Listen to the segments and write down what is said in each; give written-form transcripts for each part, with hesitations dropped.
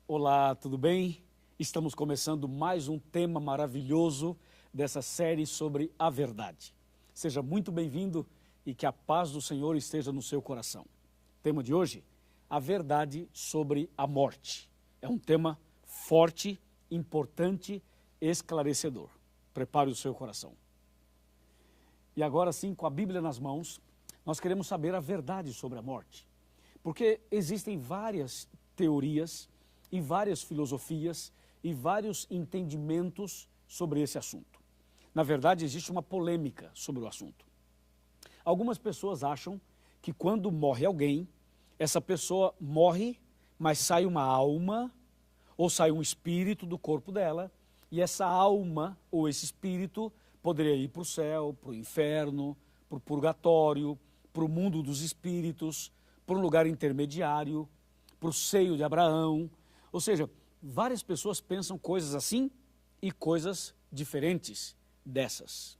Olá, tudo bem? Estamos começando mais um tema maravilhoso dessa série sobre a verdade. Seja muito bem-vindo e que a paz do Senhor esteja no seu coração. O tema de hoje, a verdade sobre a morte. É um tema forte, importante, esclarecedor. Prepare o seu coração. E agora sim, com a Bíblia nas mãos, nós queremos saber a verdade sobre a morte. Porque existem várias teorias e várias filosofias e vários entendimentos sobre esse assunto. Na verdade, existe uma polêmica sobre o assunto. Algumas pessoas acham que quando morre alguém, essa pessoa morre, mas sai uma alma ou sai um espírito do corpo dela, e essa alma ou esse espírito poderia ir para o céu, para o inferno, para o purgatório, para o mundo dos espíritos, para um lugar intermediário, para o seio de Abraão. Ou seja, várias pessoas pensam coisas assim e coisas diferentes dessas.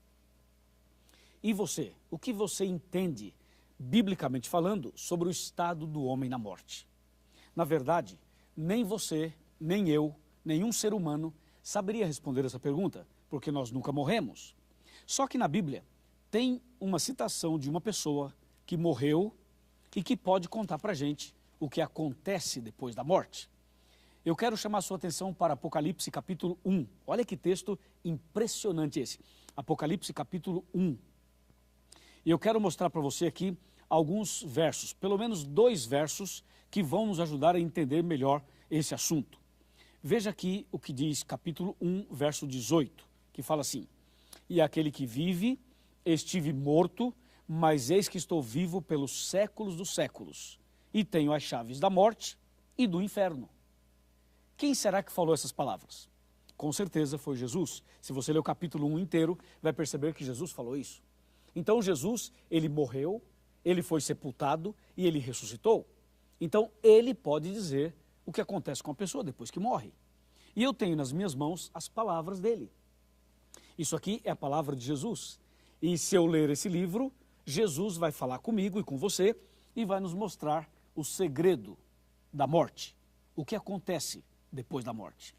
E você? O que você entende, biblicamente falando, sobre o estado do homem na morte? Na verdade, nem você, nem eu, nenhum ser humano saberia responder essa pergunta, porque nós nunca morremos. Só que na Bíblia tem uma citação de uma pessoa que morreu e que pode contar para a gente o que acontece depois da morte. Eu quero chamar a sua atenção para Apocalipse capítulo 1. Olha que texto impressionante esse. Apocalipse capítulo 1. E eu quero mostrar para você aqui alguns versos, pelo menos 2 versos, que vão nos ajudar a entender melhor esse assunto. Veja aqui o que diz capítulo 1, verso 18, que fala assim: E aquele que vive, estive morto, mas eis que estou vivo pelos séculos dos séculos, e tenho as chaves da morte e do inferno. Quem será que falou essas palavras? Com certeza foi Jesus. Se você ler o capítulo 1 inteiro, vai perceber que Jesus falou isso. Então Jesus, ele morreu, ele foi sepultado e ele ressuscitou. Então ele pode dizer o que acontece com a pessoa depois que morre. E eu tenho nas minhas mãos as palavras dele. Isso aqui é a palavra de Jesus. E se eu ler esse livro, Jesus vai falar comigo e com você e vai nos mostrar o segredo da morte. O que acontece depois da morte.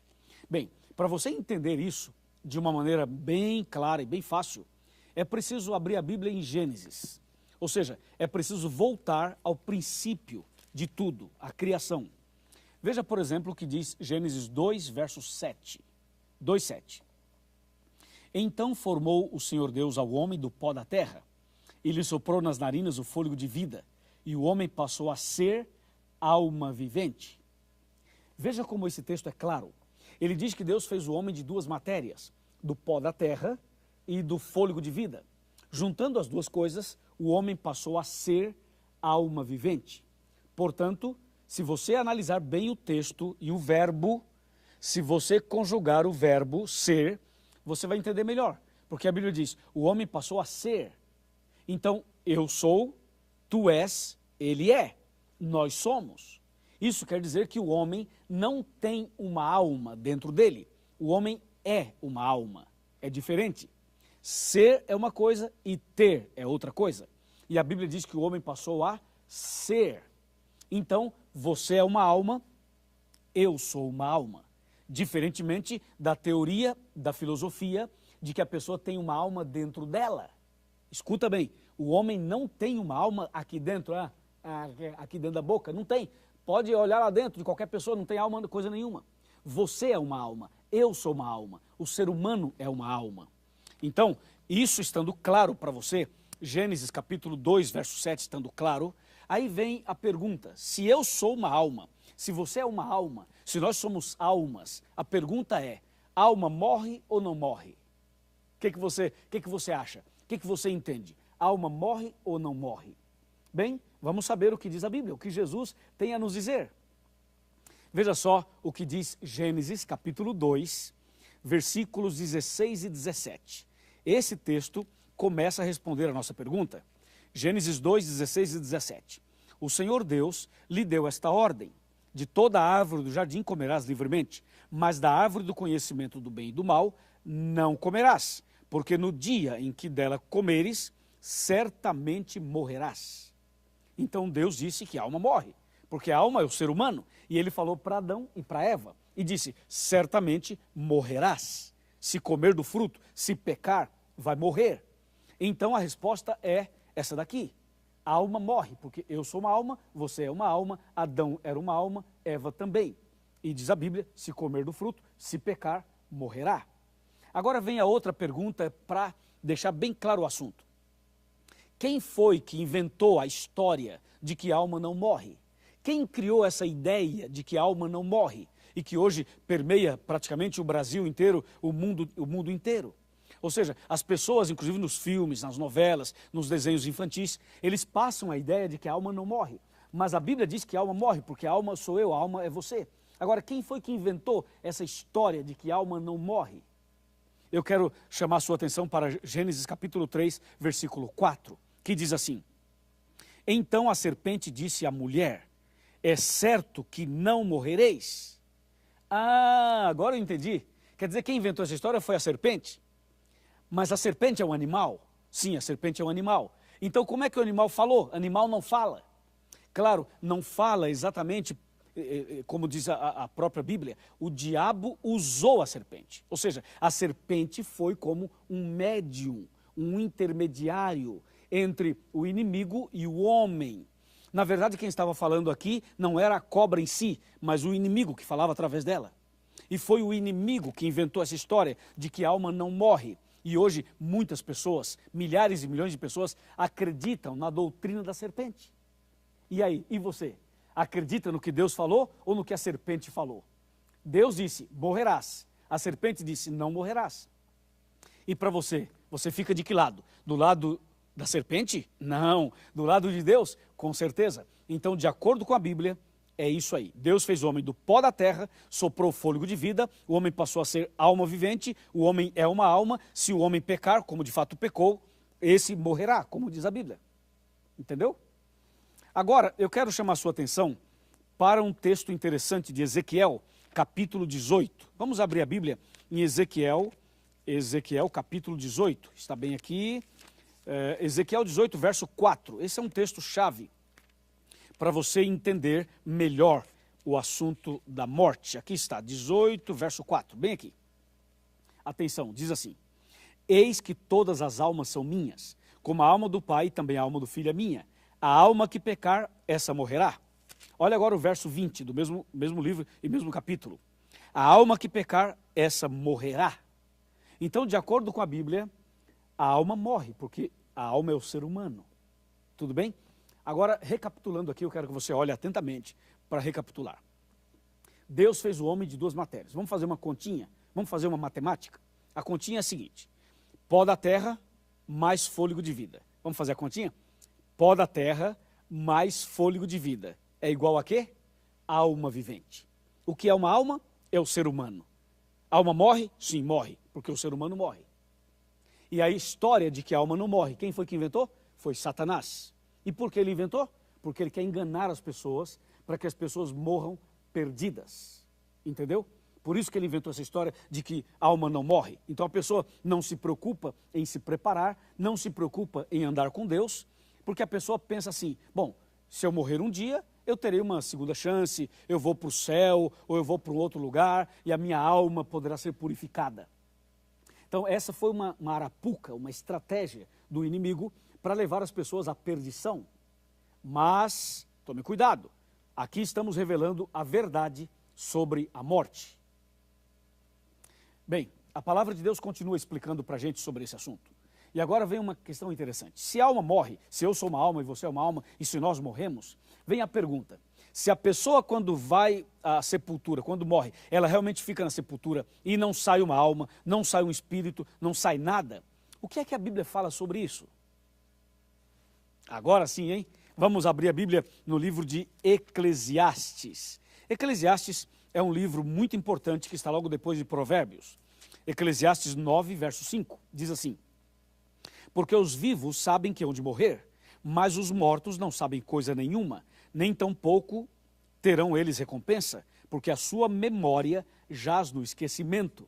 Bem, para você entender isso de uma maneira bem clara e bem fácil, é preciso abrir a Bíblia em Gênesis. Ou seja, é preciso voltar ao princípio de tudo, a criação. Veja, por exemplo, o que diz Gênesis 2, verso 7. 2:7. Então formou o Senhor Deus ao homem do pó da terra, e lhe soprou nas narinas o fôlego de vida, e o homem passou a ser alma vivente. Veja como esse texto é claro. Ele diz que Deus fez o homem de 2 matérias, do pó da terra e do fôlego de vida. Juntando as 2 coisas, o homem passou a ser alma vivente. Portanto, se você analisar bem o texto e o verbo, se você conjugar o verbo ser, você vai entender melhor. Porque a Bíblia diz, o homem passou a ser. Então, eu sou, tu és, ele é, nós somos. Isso quer dizer que o homem não tem uma alma dentro dele. O homem é uma alma. É diferente. Ser é uma coisa e ter é outra coisa. E a Bíblia diz que o homem passou a ser. Então, você é uma alma, eu sou uma alma. Diferentemente da teoria, da filosofia, de que a pessoa tem uma alma dentro dela. Escuta bem, o homem não tem uma alma aqui dentro, aqui dentro da boca, não tem. Pode olhar lá dentro de qualquer pessoa, não tem alma, coisa nenhuma. Você é uma alma, eu sou uma alma, o ser humano é uma alma. Então, isso estando claro para você, Gênesis capítulo 2, verso 7 estando claro, aí vem a pergunta, se eu sou uma alma, se você é uma alma, se nós somos almas, a pergunta é, alma morre ou não morre? O que você acha? O que você entende? Alma morre ou não morre? Bem, vamos saber o que diz a Bíblia, o que Jesus tem a nos dizer. Veja só o que diz Gênesis capítulo 2, versículos 16 e 17. Esse texto começa a responder a nossa pergunta. Gênesis 2, 16 e 17. O Senhor Deus lhe deu esta ordem: de toda árvore do jardim comerás livremente, mas da árvore do conhecimento do bem e do mal não comerás, porque no dia em que dela comeres, certamente morrerás. Então Deus disse que a alma morre. porque a alma é o ser humano. E ele falou para Adão e para Eva, e disse, certamente morrerás. Se comer do fruto, se pecar, vai morrer. Então a resposta é essa daqui. A alma morre, porque eu sou uma alma, você é uma alma, Adão era uma alma, Eva também. E diz a Bíblia, se comer do fruto, se pecar, morrerá. Agora vem a outra pergunta para deixar bem claro o assunto. Quem foi que inventou a história de que a alma não morre? Quem criou essa ideia de que a alma não morre e que hoje permeia praticamente o Brasil inteiro, o mundo inteiro? Ou seja, as pessoas, inclusive nos filmes, nas novelas, nos desenhos infantis, eles passam a ideia de que a alma não morre. Mas a Bíblia diz que a alma morre, porque a alma sou eu, a alma é você. Agora, quem foi que inventou essa história de que a alma não morre? Eu quero chamar a sua atenção para Gênesis capítulo 3, versículo 4, que diz assim: Então a serpente disse à mulher, é certo que não morrereis? Ah, agora eu entendi. Quer dizer, quem inventou essa história foi a serpente? Mas a serpente é um animal? Sim, a serpente é um animal. Então como é que o animal falou? Animal não fala. Claro, não fala exatamente como diz a própria Bíblia, o diabo usou a serpente. Ou seja, a serpente foi como um médium, um intermediário entre o inimigo e o homem. Na verdade, quem estava falando aqui não era a cobra em si, mas o inimigo que falava através dela. E foi o inimigo que inventou essa história de que a alma não morre. E hoje muitas pessoas, milhares e milhões de pessoas, acreditam na doutrina da serpente. E aí, e você? Acredita no que Deus falou ou no que a serpente falou? Deus disse, morrerás. A serpente disse, não morrerás. E para você, você fica de que lado? Do lado da serpente? Não. Do lado de Deus? Com certeza. Então, de acordo com a Bíblia, é isso aí. Deus fez o homem do pó da terra, soprou fôlego de vida, o homem passou a ser alma vivente, o homem é uma alma, se o homem pecar, como de fato pecou, esse morrerá, como diz a Bíblia. Entendeu? Agora, eu quero chamar a sua atenção para um texto interessante de Ezequiel, capítulo 18. Vamos abrir a Bíblia em Ezequiel, capítulo 18. Está bem aqui. Ezequiel 18, verso 4. Esse é um texto-chave para você entender melhor o assunto da morte. Aqui está, 18, verso 4, bem aqui. Atenção, diz assim: Eis que todas as almas são minhas, como a alma do Pai, também a alma do Filho é minha. A alma que pecar, essa morrerá. Olha agora o verso 20 do mesmo livro e mesmo capítulo. A alma que pecar, essa morrerá. Então, de acordo com a Bíblia, a alma morre, porque a alma é o ser humano. Tudo bem? Agora, recapitulando aqui, eu quero que você olhe atentamente para recapitular. Deus fez o homem de duas matérias. Vamos fazer uma continha? Vamos fazer uma matemática? A continha é a seguinte: pó da terra mais fôlego de vida. Vamos fazer a continha? Pó da terra mais fôlego de vida é igual a quê? Alma vivente. O que é uma alma? É o ser humano. A alma morre? Sim, morre, porque o ser humano morre. E a história de que a alma não morre, quem foi que inventou? Foi Satanás. E por que ele inventou? Porque ele quer enganar as pessoas, para que as pessoas morram perdidas. Entendeu? Por isso que ele inventou essa história de que a alma não morre. Então a pessoa não se preocupa em se preparar, não se preocupa em andar com Deus, porque a pessoa pensa assim, bom, se eu morrer um dia, eu terei uma segunda chance, eu vou para o céu, ou eu vou para um outro lugar, e a minha alma poderá ser purificada. Então essa foi uma arapuca, uma estratégia do inimigo para levar as pessoas à perdição. Mas, tome cuidado, aqui estamos revelando a verdade sobre a morte. Bem, a palavra de Deus continua explicando para a gente sobre esse assunto. E agora vem uma questão interessante. Se a alma morre, se eu sou uma alma e você é uma alma, e se nós morremos, vem a pergunta: se a pessoa quando vai à sepultura, quando morre, ela realmente fica na sepultura e não sai uma alma, não sai um espírito, não sai nada, o que é que a Bíblia fala sobre isso? Agora sim, hein? Vamos abrir a Bíblia no livro de Eclesiastes. Eclesiastes é um livro muito importante que está logo depois de Provérbios. Eclesiastes 9, verso 5, diz assim: Porque os vivos sabem que hão de morrer, mas os mortos não sabem coisa nenhuma, nem tampouco terão eles recompensa, porque a sua memória jaz no esquecimento.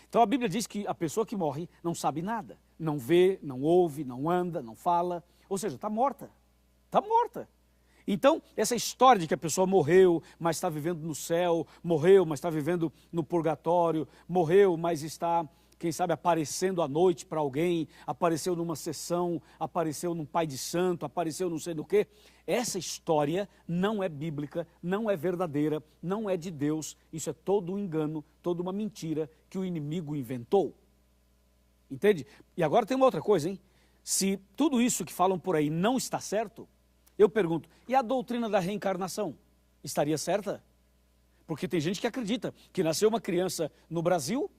Então a Bíblia diz que a pessoa que morre não sabe nada, não vê, não ouve, não anda, não fala, ou seja, está morta. Está morta. Então, essa história de que a pessoa morreu, mas está vivendo no céu, morreu, mas está vivendo no purgatório, morreu, mas está, quem sabe, aparecendo à noite para alguém, apareceu numa sessão, apareceu num pai de santo, apareceu não sei do quê. Essa história não é bíblica, não é verdadeira, não é de Deus. Isso é todo um engano, toda uma mentira que o inimigo inventou. Entende? E agora tem uma outra coisa, hein? Se tudo isso que falam por aí não está certo, eu pergunto, e a doutrina da reencarnação? Estaria certa? Porque tem gente que acredita que nasceu uma criança no Brasil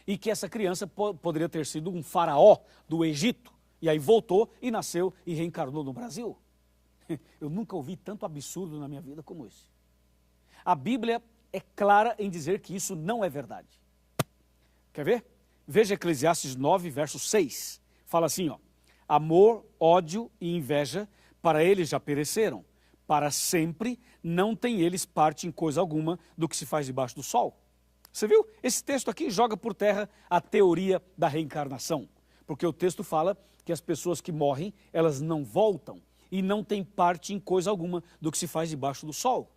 e que essa criança poderia ter sido um faraó do Egito, e aí voltou e nasceu e reencarnou no Brasil. Eu nunca ouvi tanto absurdo na minha vida como esse. A Bíblia é clara em dizer que isso não é verdade. Quer ver? Veja Eclesiastes 9, verso 6. Fala assim, ó: amor, ódio e inveja, para eles já pereceram. Para sempre não tem eles parte em coisa alguma do que se faz debaixo do sol. Você viu? Esse texto aqui joga por terra a teoria da reencarnação. Porque o texto fala que as pessoas que morrem, elas não voltam e não têm parte em coisa alguma do que se faz debaixo do sol.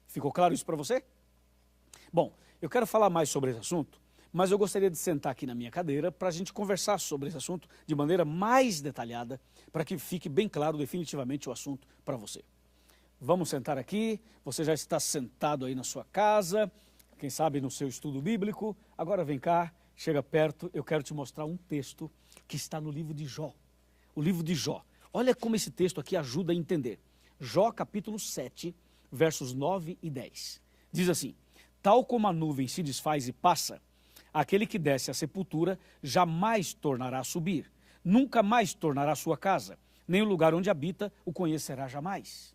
Ficou claro isso para você? Bom, eu quero falar mais sobre esse assunto, mas eu gostaria de sentar aqui na minha cadeira para a gente conversar sobre esse assunto de maneira mais detalhada, para que fique bem claro definitivamente o assunto para você. Vamos sentar aqui, você já está sentado aí na sua casa, quem sabe no seu estudo bíblico. Agora vem cá, chega perto, eu quero te mostrar um texto que está no livro de Jó. O livro de Jó. Olha como esse texto aqui ajuda a entender. Jó capítulo 7, versos 9 e 10. Diz assim: tal como a nuvem se desfaz e passa, aquele que desce à sepultura jamais tornará a subir, nunca mais tornará a sua casa, nem o lugar onde habita o conhecerá jamais.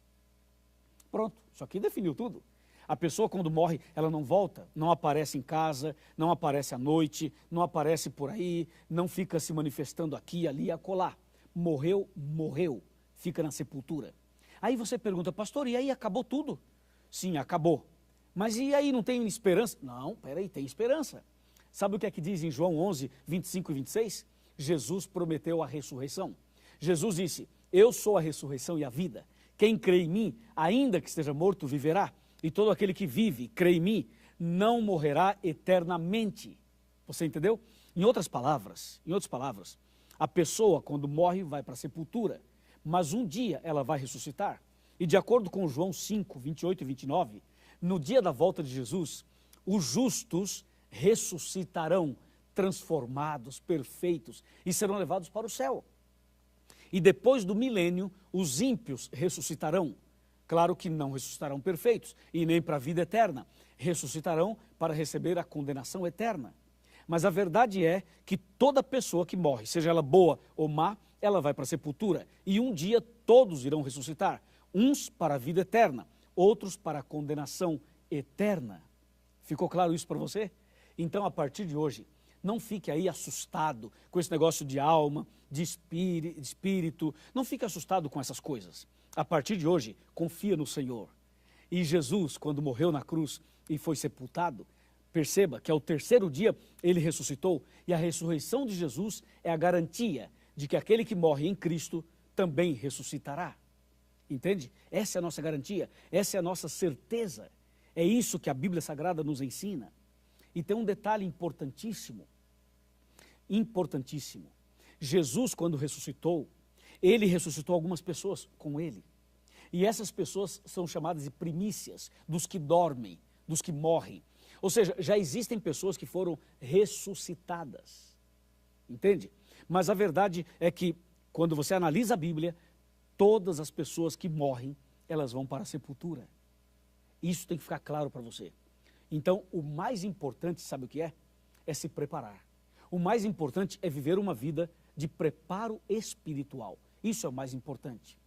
Pronto, isso aqui definiu tudo. A pessoa quando morre, ela não volta, não aparece em casa, não aparece à noite, não aparece por aí, não fica se manifestando aqui, ali e acolá. Morreu, morreu, fica na sepultura. Aí você pergunta, pastor, e aí acabou tudo? Sim, acabou. Mas e aí, não tem esperança? Não, peraí, tem esperança. Sabe o que é que diz em João 11, 25 e 26? Jesus prometeu a ressurreição. Jesus disse, eu sou a ressurreição e a vida. Quem crê em mim, ainda que esteja morto, viverá. E todo aquele que vive, crê em mim, não morrerá eternamente. Você entendeu? Em outras palavras, a pessoa quando morre vai para a sepultura, mas um dia ela vai ressuscitar. E de acordo com João 5, 28 e 29, no dia da volta de Jesus, os justos ressuscitarão, transformados, perfeitos, e serão levados para o céu. E depois do milênio, os ímpios ressuscitarão. Claro que não ressuscitarão perfeitos, e nem para a vida eterna. Ressuscitarão para receber a condenação eterna. Mas a verdade é que toda pessoa que morre, seja ela boa ou má, ela vai para a sepultura. E um dia todos irão ressuscitar. Uns para a vida eterna, outros para a condenação eterna. Ficou claro isso para você? Então, a partir de hoje, não fique aí assustado com esse negócio de alma, de espírito. Não fique assustado com essas coisas. A partir de hoje, confia no Senhor. E Jesus, quando morreu na cruz e foi sepultado, perceba que ao terceiro dia ele ressuscitou. E a ressurreição de Jesus é a garantia de que aquele que morre em Cristo também ressuscitará. Entende? Essa é a nossa garantia, essa é a nossa certeza. É isso que a Bíblia Sagrada nos ensina. E tem um detalhe importantíssimo. Importantíssimo. Jesus, quando ressuscitou, ele ressuscitou algumas pessoas com ele. E essas pessoas são chamadas de primícias, dos que dormem, dos que morrem. Ou seja, já existem pessoas que foram ressuscitadas. Entende? Mas a verdade é que, quando você analisa a Bíblia, todas as pessoas que morrem, elas vão para a sepultura. Isso tem que ficar claro para você. Então, o mais importante, sabe o que é? É se preparar. O mais importante é viver uma vida de preparo espiritual. Isso é o mais importante.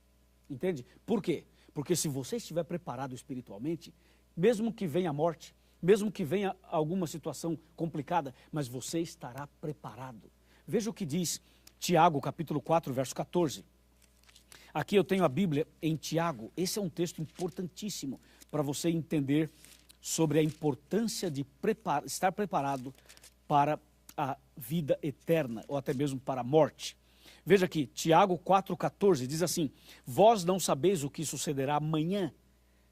Entende? Por quê? Porque se você estiver preparado espiritualmente, mesmo que venha a morte, mesmo que venha alguma situação complicada, mas você estará preparado. Veja o que diz Tiago, capítulo 4, verso 14. Aqui eu tenho a Bíblia em Tiago. Esse é um texto importantíssimo para você entender sobre a importância de estar preparado para a vida eterna, ou até mesmo para a morte. Veja aqui, Tiago 4,14 diz assim: vós não sabeis o que sucederá amanhã.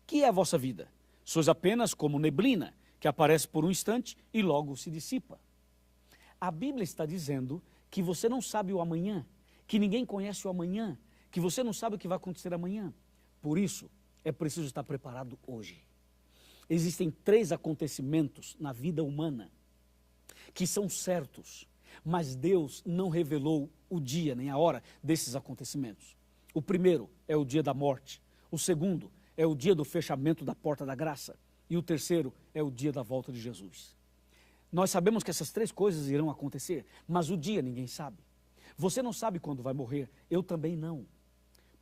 Que é a vossa vida? Sois apenas como neblina, que aparece por um instante e logo se dissipa. A Bíblia está dizendo que você não sabe o amanhã, que ninguém conhece o amanhã, que você não sabe o que vai acontecer amanhã. Por isso, é preciso estar preparado hoje. Existem 3 acontecimentos na vida humana que são certos, mas Deus não revelou o dia nem a hora desses acontecimentos. O primeiro é o dia da morte, o segundo é o dia do fechamento da porta da graça e o terceiro é o dia da volta de Jesus. Nós sabemos que essas 3 coisas irão acontecer, mas o dia ninguém sabe. Você não sabe quando vai morrer, eu também não.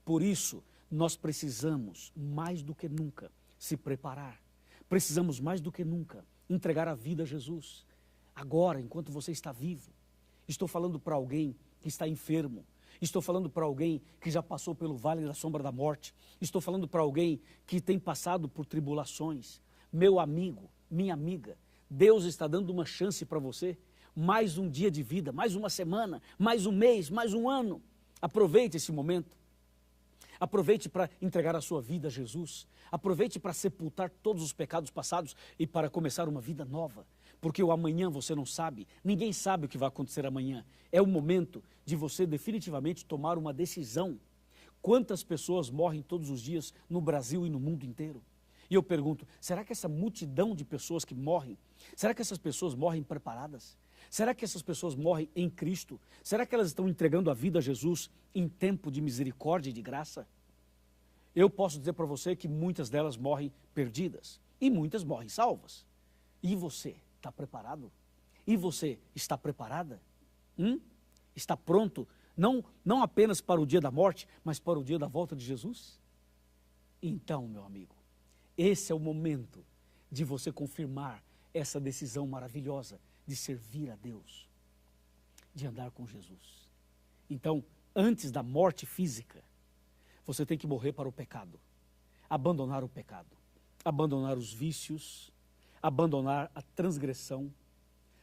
Por isso, nós precisamos mais do que nunca se preparar. Precisamos mais do que nunca entregar a vida a Jesus. Agora, enquanto você está vivo. Estou falando para alguém que está enfermo. Estou falando para alguém que já passou pelo vale da sombra da morte. Estou falando para alguém que tem passado por tribulações. Meu amigo, minha amiga, Deus está dando uma chance para você. Mais um dia de vida, mais uma semana, mais um mês, mais um ano. Aproveite esse momento. Aproveite para entregar a sua vida a Jesus. Aproveite para sepultar todos os pecados passados e para começar uma vida nova. Porque o amanhã você não sabe, ninguém sabe o que vai acontecer amanhã. É o momento de você definitivamente tomar uma decisão. Quantas pessoas morrem todos os dias no Brasil e no mundo inteiro? E eu pergunto, será que essa multidão de pessoas que morrem, será que essas pessoas morrem preparadas? Será que essas pessoas morrem em Cristo? Será que elas estão entregando a vida a Jesus em tempo de misericórdia e de graça? Eu posso dizer para você que muitas delas morrem perdidas e muitas morrem salvas. E você está preparado? E você está preparada? Está pronto? Não apenas para o dia da morte, mas para o dia da volta de Jesus? Então, meu amigo, esse é o momento de você confirmar essa decisão maravilhosa de servir a Deus, de andar com Jesus. Então, antes da morte física, você tem que morrer para o pecado, abandonar o pecado, abandonar os vícios, abandonar a transgressão,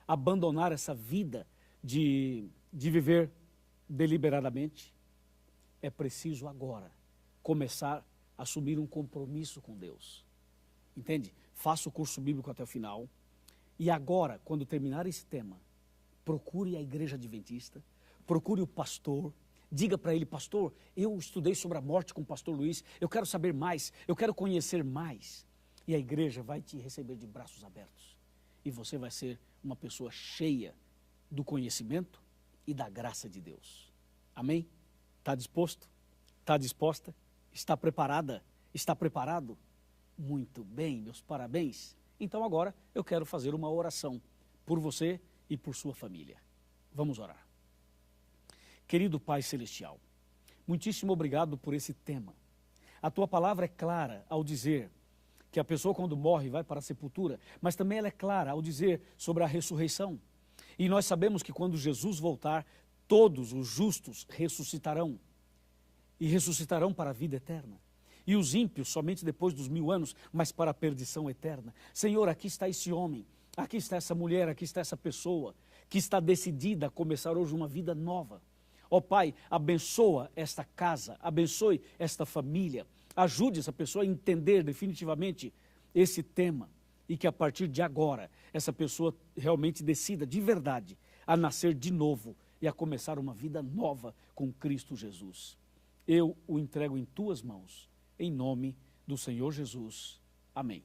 abandonar essa vida de viver deliberadamente. É preciso agora começar a assumir um compromisso com Deus. Entende? Faça o curso bíblico até o final. E agora, quando terminar esse tema, procure a igreja adventista, procure o pastor, diga para ele: pastor, eu estudei sobre a morte com o pastor Luiz, eu quero saber mais, eu quero conhecer mais. E a igreja vai te receber de braços abertos. E você vai ser uma pessoa cheia do conhecimento e da graça de Deus. Amém? Está disposto? Está disposta? Está preparada? Está preparado? Muito bem, meus parabéns. Então agora eu quero fazer uma oração por você e por sua família. Vamos orar. Querido Pai Celestial, muitíssimo obrigado por esse tema. A tua palavra é clara ao dizer que a pessoa quando morre vai para a sepultura, mas também ela é clara ao dizer sobre a ressurreição. E nós sabemos que quando Jesus voltar, todos os justos ressuscitarão. E ressuscitarão para a vida eterna. E os ímpios somente depois dos 1000 anos, mas para a perdição eterna. Senhor, aqui está esse homem, aqui está essa mulher, aqui está essa pessoa, que está decidida a começar hoje uma vida nova. Ó Pai, abençoa esta casa, abençoe esta família, ajude essa pessoa a entender definitivamente esse tema e que a partir de agora, essa pessoa realmente decida de verdade a nascer de novo e a começar uma vida nova com Cristo Jesus. Eu o entrego em tuas mãos. Em nome do Senhor Jesus. Amém.